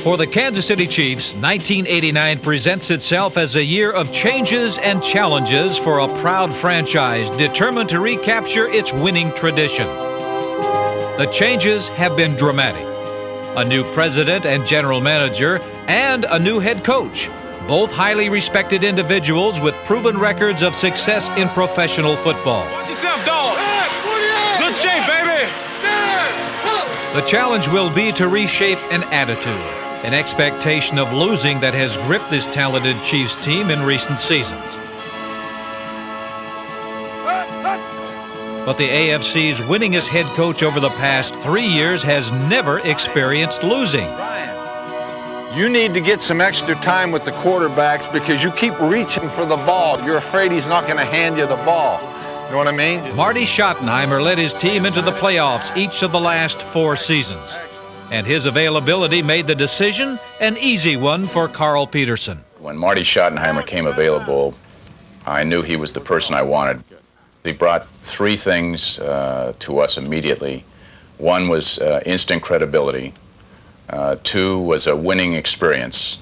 For the Kansas City Chiefs, 1989 presents itself as a year of changes and challenges for a proud franchise determined to recapture its winning tradition. The changes have been dramatic. A new president and general manager, and a new head coach, both highly respected individuals with proven records of success in professional football. Watch yourself, dog. Good shape, baby. The challenge will be to reshape an attitude, an expectation of losing that has gripped this talented Chiefs team in recent seasons. But the AFC's winningest head coach over the past 3 years has never experienced losing. You need to get some extra time with the quarterbacks because you keep reaching for the ball. You're afraid he's not going to hand you the ball. You know what I mean? Marty Schottenheimer led his team into the playoffs each of the last 4 seasons. And his availability made the decision an easy one for Carl Peterson. When Marty Schottenheimer came available, I knew he was the person I wanted. He brought 3 things to us immediately. One was instant credibility. 2 was a winning experience.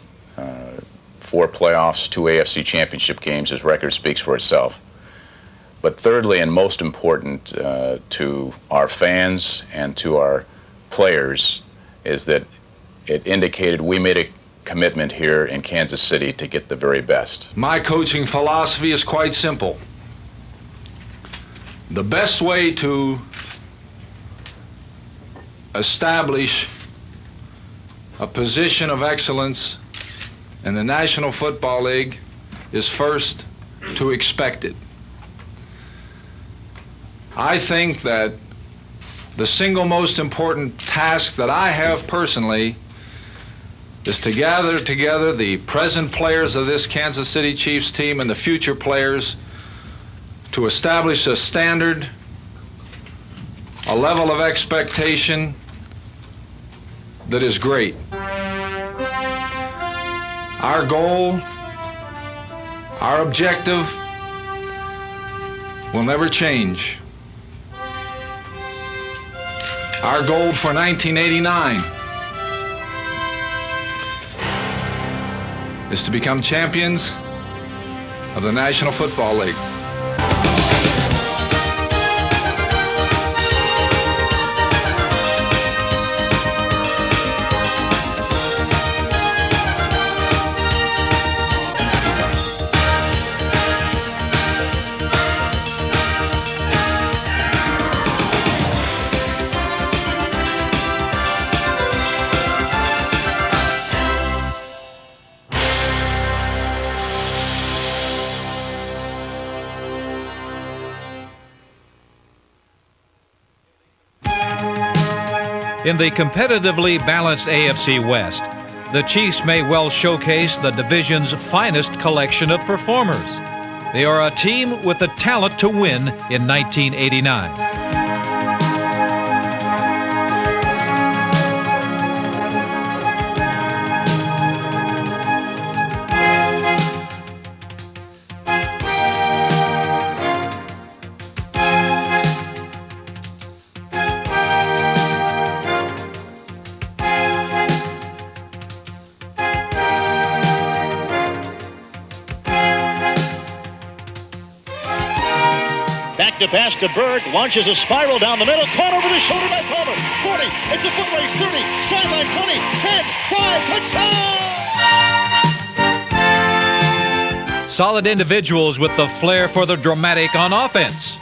4 playoffs, 2 AFC championship games. His record speaks for itself. But thirdly, and most important to our fans and to our players, is that it indicated we made a commitment here in Kansas City to get the very best. My coaching philosophy is quite simple. The best way to establish a position of excellence in the National Football League is first to expect it. I think that the single most important task that I have personally is to gather together the present players of this Kansas City Chiefs team and the future players to establish a standard, a level of expectation that is great. Our goal, our objective will never change. Our goal for 1989 is to become champions of the National Football League. In the competitively balanced AFC West, the Chiefs may well showcase the division's finest collection of performers. They are a team with the talent to win in 1989. Back to pass to Berg, launches a spiral down the middle, caught over the shoulder by Palmer. 40, it's a foot race, 30, sideline 20, 10, 5, touchdown! Solid individuals with the flair for the dramatic on offense.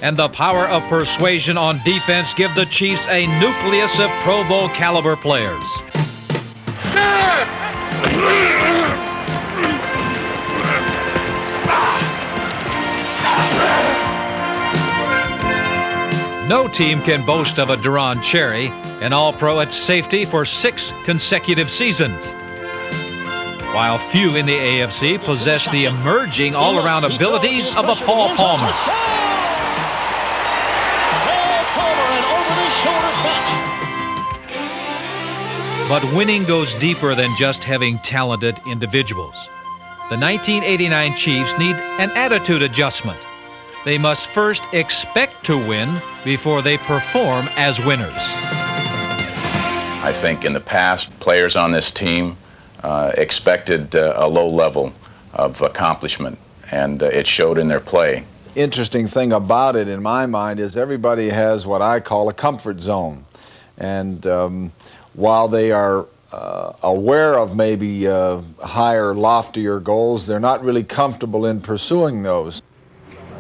And the power of persuasion on defense give the Chiefs a nucleus of Pro Bowl caliber players. No team can boast of a Deron Cherry, an All-Pro at safety for 6 consecutive seasons. While few in the AFC possess the emerging all-around abilities of a Paul Palmer. But winning goes deeper than just having talented individuals. The 1989 Chiefs need an attitude adjustment. They must first expect to win before they perform as winners. I think in the past, players on this team expected a low level of accomplishment, and it showed in their play. Interesting thing about it, in my mind, is everybody has what I call a comfort zone. And while they are aware of maybe higher, loftier goals, they're not really comfortable in pursuing those.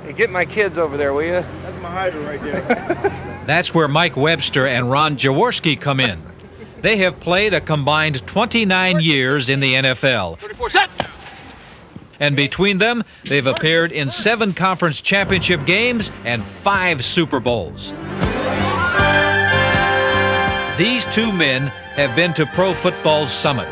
Hey, get my kids over there, will you? That's my hydrant right there. That's where Mike Webster and Ron Jaworski come in. They have played a combined 29 years in the NFL. 34, set! And between them, they've appeared in 7 conference championship games and 5 Super Bowls. These two men have been to pro football's summit.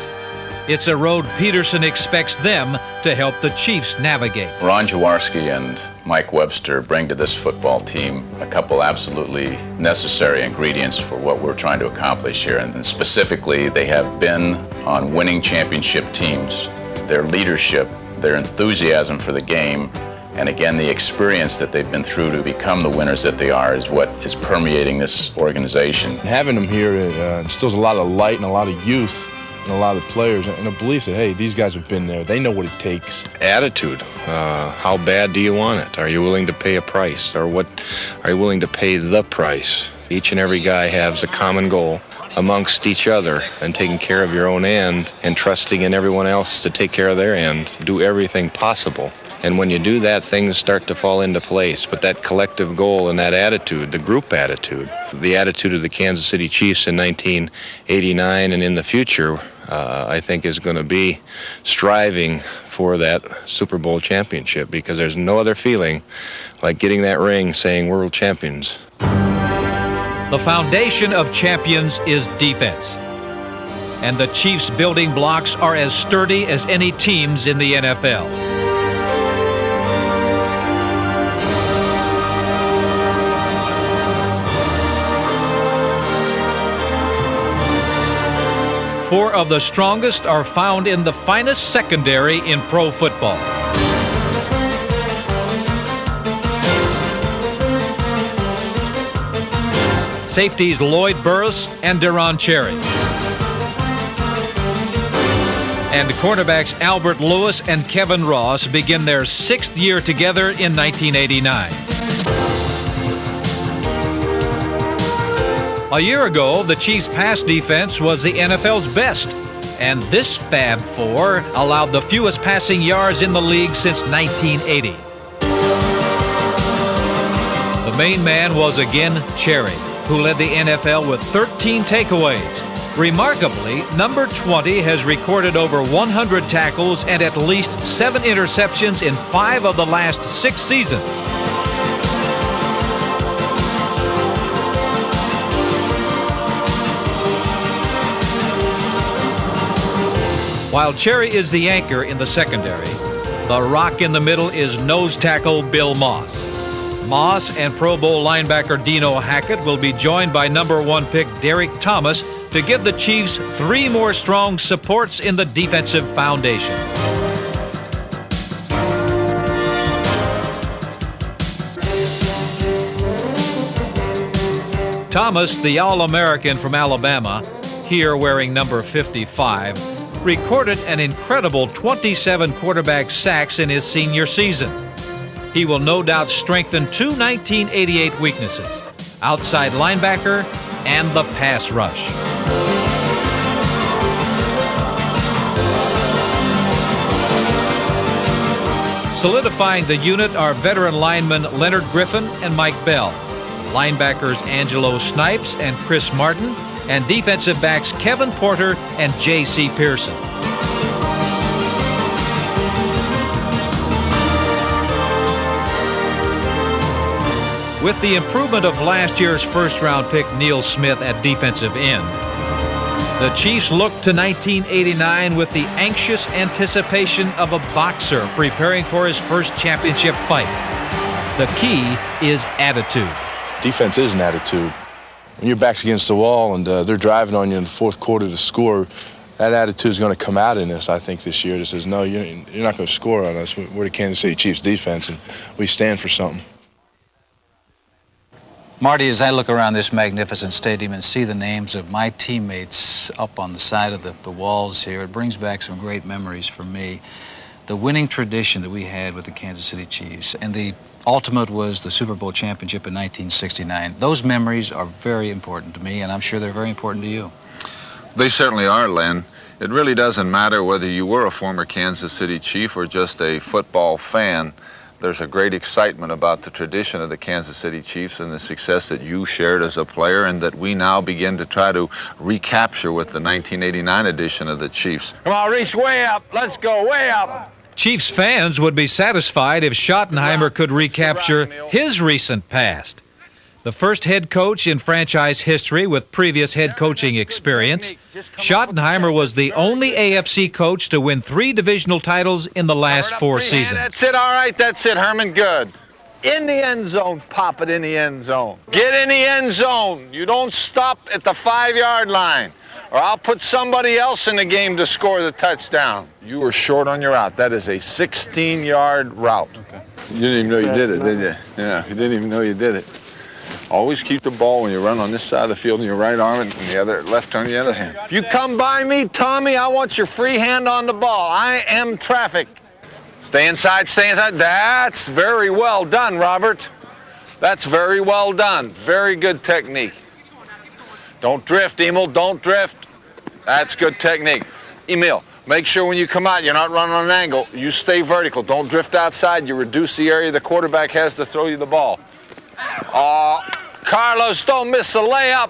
It's a road Peterson expects them to help the Chiefs navigate. Ron Jaworski and Mike Webster bring to this football team a couple absolutely necessary ingredients for what we're trying to accomplish here. And specifically, they have been on winning championship teams. Their leadership, their enthusiasm for the game, and again, the experience that they've been through to become the winners that they are is what is permeating this organization. Having them here instills a lot of light and a lot of youth in a lot of the players, and a belief that, hey, these guys have been there. They know what it takes. Attitude. How bad do you want it? Are you willing to pay a price? Or what are you willing to pay the price? Each and every guy has a common goal amongst each other, and taking care of your own end and trusting in everyone else to take care of their end. Do everything possible. And when you do that, things start to fall into place. But that collective goal and that attitude, the group attitude, the attitude of the Kansas City Chiefs in 1989 and in the future, I think is going to be striving for that Super Bowl championship, because there's no other feeling like getting that ring saying world champions. The foundation of champions is defense. And the Chiefs' building blocks are as sturdy as any teams in the NFL. Four of the strongest are found in the finest secondary in pro football. Safeties Lloyd Burris and Deron Cherry. And cornerbacks Albert Lewis and Kevin Ross begin their 6th year together in 1989. A year ago, the Chiefs' pass defense was the NFL's best, and this Fab Four allowed the fewest passing yards in the league since 1980. The main man was again Cherry, who led the NFL with 13 takeaways. Remarkably, number 20 has recorded over 100 tackles and at least 7 interceptions in 5 of the last 6 seasons. While Cherry is the anchor in the secondary, the rock in the middle is nose tackle Bill Moss. Moss and Pro Bowl linebacker Dino Hackett will be joined by number 1 pick Derek Thomas to give the Chiefs 3 more strong supports in the defensive foundation. Thomas, the All-American from Alabama, here wearing number 55, recorded an incredible 27 quarterback sacks in his senior season. He will no doubt strengthen 2 1988 weaknesses: outside linebacker and the pass rush. Solidifying the unit are veteran linemen Leonard Griffin and Mike Bell, linebackers Angelo Snipes and Chris Martin, and defensive backs Kevin Porter and J.C. Pearson. With the improvement of last year's first-round pick Neil Smith at defensive end, the Chiefs look to 1989 with the anxious anticipation of a boxer preparing for his first championship fight. The key is attitude. Defense is an attitude. When your back's against the wall and they're driving on you in the fourth quarter to score, that attitude is going to come out in us, I think, this year. That says, no, you're not going to score on us. We're the Kansas City Chiefs defense, and we stand for something. Marty, as I look around this magnificent stadium and see the names of my teammates up on the side of the walls here, it brings back some great memories for me. The winning tradition that we had with the Kansas City Chiefs, and the ultimate was the Super Bowl championship in 1969. Those memories are very important to me, and I'm sure they're very important to you. They certainly are, Len. It really doesn't matter whether you were a former Kansas City Chief or just a football fan. There's a great excitement about the tradition of the Kansas City Chiefs and the success that you shared as a player and that we now begin to try to recapture with the 1989 edition of the Chiefs. Come on, reach way up. Let's go way up. Chiefs fans would be satisfied if Schottenheimer could recapture his recent past. The first head coach in franchise history with previous head coaching experience, Schottenheimer was the only AFC coach to win 3 divisional titles in the last 4 seasons. That's it, all right, that's it, Herman, good. In the end zone, pop it in the end zone. Get in the end zone. You don't stop at the 5-yard line, or I'll put somebody else in the game to score the touchdown. You were short on your route. That is a 16-yard route. Okay. You didn't even know you did it, did you? Yeah, you didn't even know you did it. Always keep the ball when you run on this side of the field in your right arm and the other left on the other hand. If you come by me, Tommy, I want your free hand on the ball. I am traffic. Stay inside, stay inside. That's very well done, Robert. That's very well done. Very good technique. Don't drift, Emil, don't drift. That's good technique. Emil, make sure when you come out, you're not running on an angle. You stay vertical. Don't drift outside. You reduce the area the quarterback has to throw you the ball. Carlos, don't miss a layup.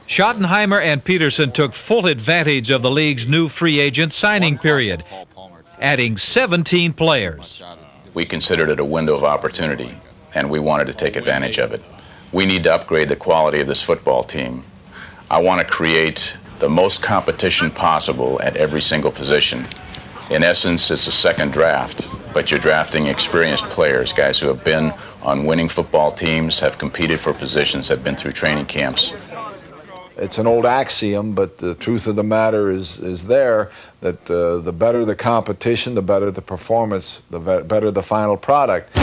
Schottenheimer and Peterson took full advantage of the league's new free agent signing period, adding 17 players. We considered it a window of opportunity, and we wanted to take advantage of it. We need to upgrade the quality of this football team. I want to create the most competition possible at every single position. In essence, it's a second draft, but you're drafting experienced players, guys who have been on winning football teams, have competed for positions, have been through training camps. It's an old axiom, but the truth of the matter is there, that the better the competition, the better the performance, the better the final product.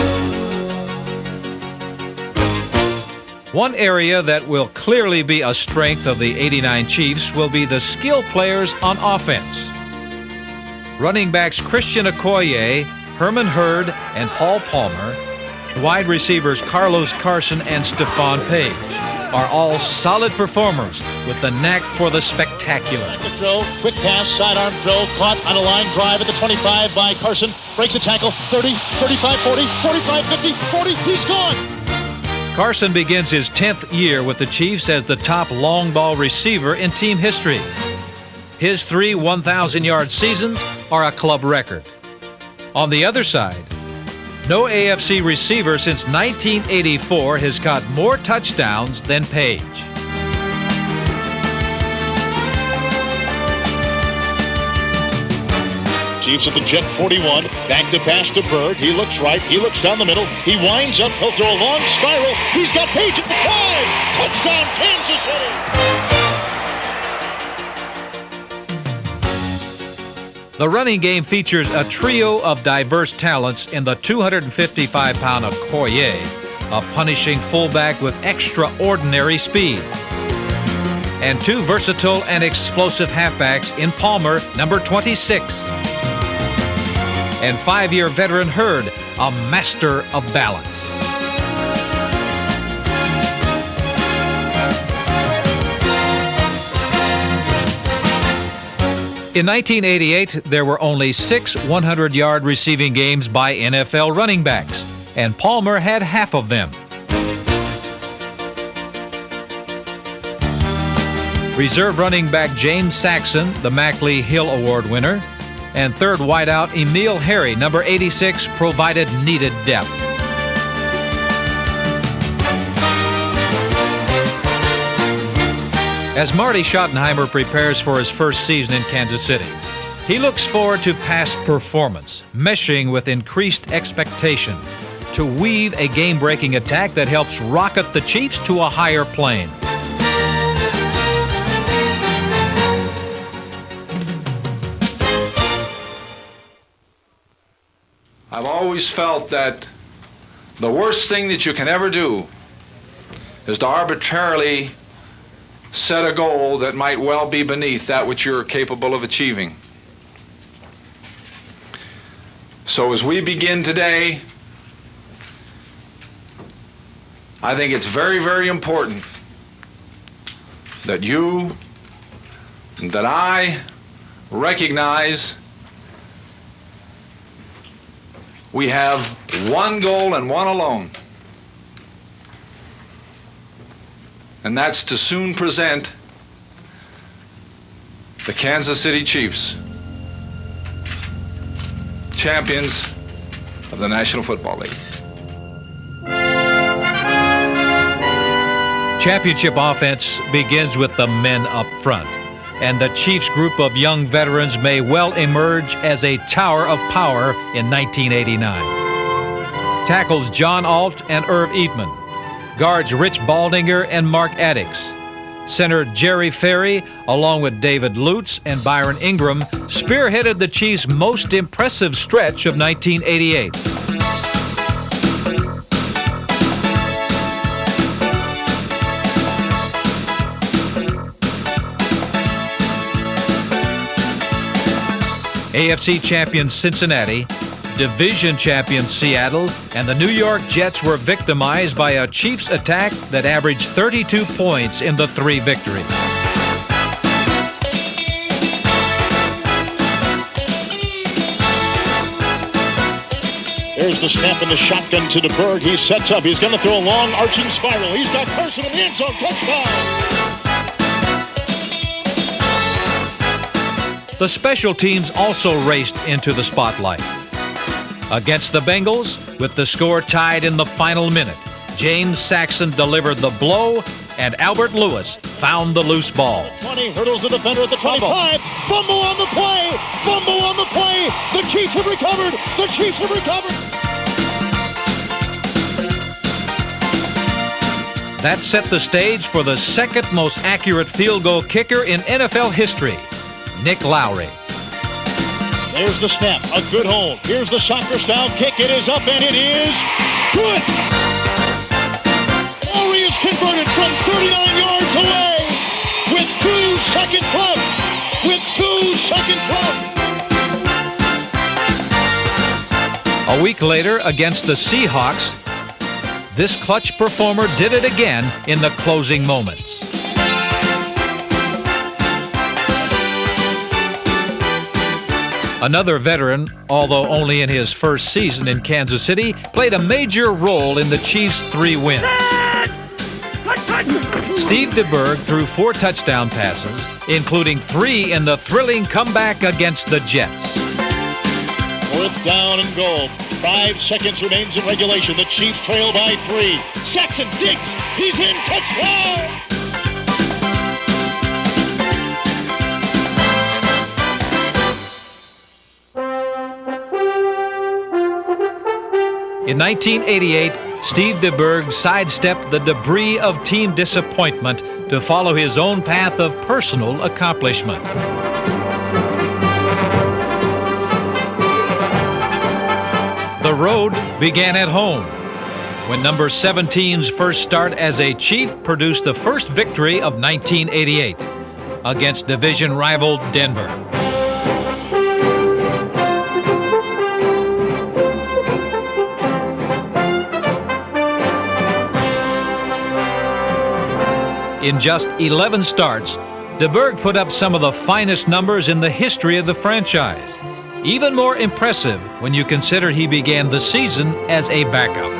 One area that will clearly be a strength of the '89 Chiefs will be the skill players on offense. Running backs Christian Okoye, Herman Hurd, and Paul Palmer, wide receivers Carlos Carson and Stephon Page are all solid performers with the knack for the spectacular. Throw, quick pass, sidearm throw, caught on a line drive at the 25 by Carson, breaks a tackle, 30, 35, 40, 45, 50, 40, he's gone! Carson begins his 10th year with the Chiefs as the top long ball receiver in team history. His 3 1,000-yard seasons are a club record. On the other side, no AFC receiver since 1984 has caught more touchdowns than Page. Chiefs at the Jet 41, back to pass to Bird. He looks right, he looks down the middle, he winds up, he'll throw a long spiral. He's got Page at the 5! Touchdown, Kansas City! The running game features a trio of diverse talents in the 255-pound Okoye, a punishing fullback with extraordinary speed, and 2 versatile and explosive halfbacks in Palmer, number 26, and 5-year veteran Hurd, a master of balance. In 1988, there were only 6 100-yard receiving games by NFL running backs, and Palmer had half of them. Reserve running back James Saxon, the Mackley Hill Award winner, and third wideout Emil Harry, number 86, provided needed depth. As Marty Schottenheimer prepares for his first season in Kansas City, he looks forward to past performance, meshing with increased expectation, to weave a game-breaking attack that helps rocket the Chiefs to a higher plane. I've always felt that the worst thing that you can ever do is to arbitrarily set a goal that might well be beneath that which you're capable of achieving. So as we begin today, I think it's very, very important that you and that I recognize we have one goal and one alone, and that's to soon present the Kansas City Chiefs champions of the National Football League. Championship offense begins with the men up front, and the Chiefs group of young veterans may well emerge as a tower of power in 1989. Tackles John Alt and Irv Eatman. Guards Rich Baldinger and Mark Addix. Center Jerry Ferry, along with David Lutz and Byron Ingram, spearheaded the Chiefs' most impressive stretch of 1988. AFC champion Cincinnati, division champion Seattle, and the New York Jets were victimized by a Chiefs attack that averaged 32 points in the 3 victories. There's the snap and the shotgun to DeBerg. He sets up. He's going to throw a long arching spiral. He's got Carson in the end zone. Touchdown! The special teams also raced into the spotlight. Against the Bengals, with the score tied in the final minute, James Saxon delivered the blow, and Albert Lewis found the loose ball. 20, hurdles the defender at the 25. Fumble on the play! Fumble on the play! The Chiefs have recovered! The Chiefs have recovered! That set the stage for the second most accurate field goal kicker in NFL history, Nick Lowry. There's the snap, a good hold. Here's the soccer-style kick. It is up and it is good. Lowry is converted from 39 yards away with 2 seconds left. With 2 seconds left. A week later, against the Seahawks, this clutch performer did it again in the closing moments. Another veteran, although only in his first season in Kansas City, played a major role in the Chiefs' 3 wins. Steve DeBerg threw 4 touchdown passes, including 3 in the thrilling comeback against the Jets. 4th down and goal. 5 seconds remains in regulation. The Chiefs trail by 3. Saxon digs. He's in. Touchdown! In 1988, Steve DeBerg sidestepped the debris of team disappointment to follow his own path of personal accomplishment. The road began at home, when number 17's first start as a Chief produced the first victory of 1988 against division rival Denver. In just 11 starts, DeBerg put up some of the finest numbers in the history of the franchise. Even more impressive when you consider he began the season as a backup.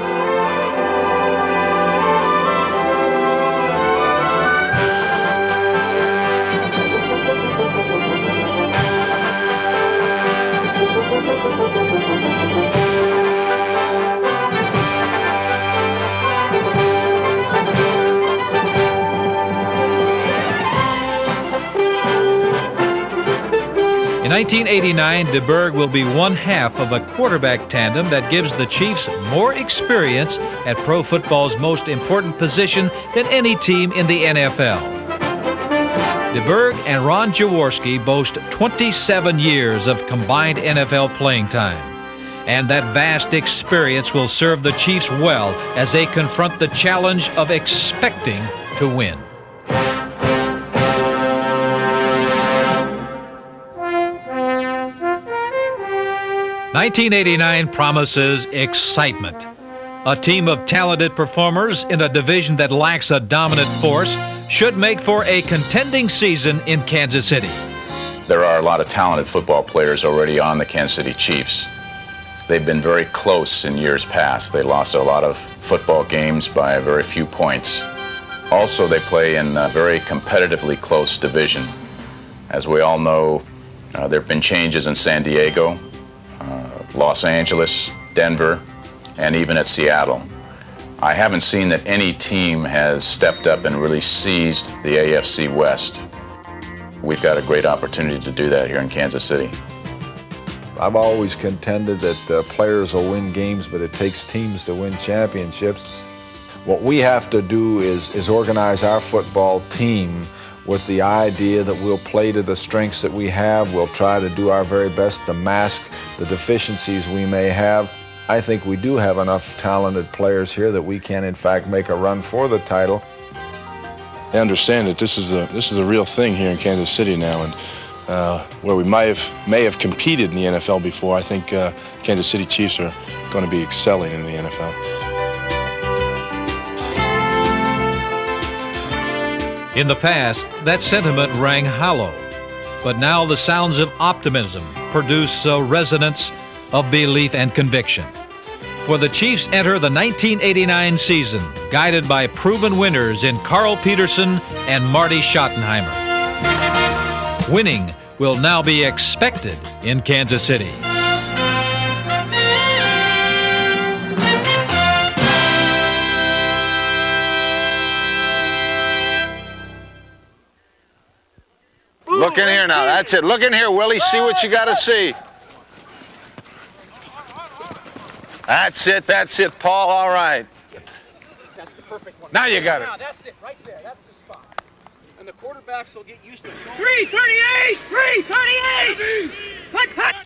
In 1989, DeBerg will be one half of a quarterback tandem that gives the Chiefs more experience at pro football's most important position than any team in the NFL. DeBerg and Ron Jaworski boast 27 years of combined NFL playing time. And that vast experience will serve the Chiefs well as they confront the challenge of expecting to win. '89 promises excitement. A team of talented performers in a division that lacks a dominant force should make for a contending season in Kansas City. There are a lot of talented football players already on the Kansas City Chiefs. They've been very close in years past. They lost a lot of football games by a very few points. Also, they play in a very competitively close division. As we all know, there have been changes in San Diego, Los Angeles, Denver, and even at Seattle. I haven't seen that any team has stepped up and really seized the AFC West. We've got a great opportunity to do that here in Kansas City. I've always contended that players will win games, but it takes teams to win championships. What we have to do is organize our football team with the idea that we'll play to the strengths that we have. We'll try to do our very best to mask the deficiencies we may have. I think we do have enough talented players here that we can, in fact, make a run for the title. I understand that this is a real thing here in Kansas City now, and where we may have competed in the NFL before, I think Kansas City Chiefs are going to be excelling in the NFL. In the past, that sentiment rang hollow, but now the sounds of optimism produce a resonance of belief and conviction. For the Chiefs enter the 1989 season, guided by proven winners in Carl Peterson and Marty Schottenheimer. Winning will now be expected in Kansas City. Look in here now. That's it. Look in here, Willie. See what you got to see. That's it, Paul. All right. That's the perfect one. Now you got it. Now, that's it, right there. That's the spot. And the quarterbacks will get used to it. 338! 338! Cut!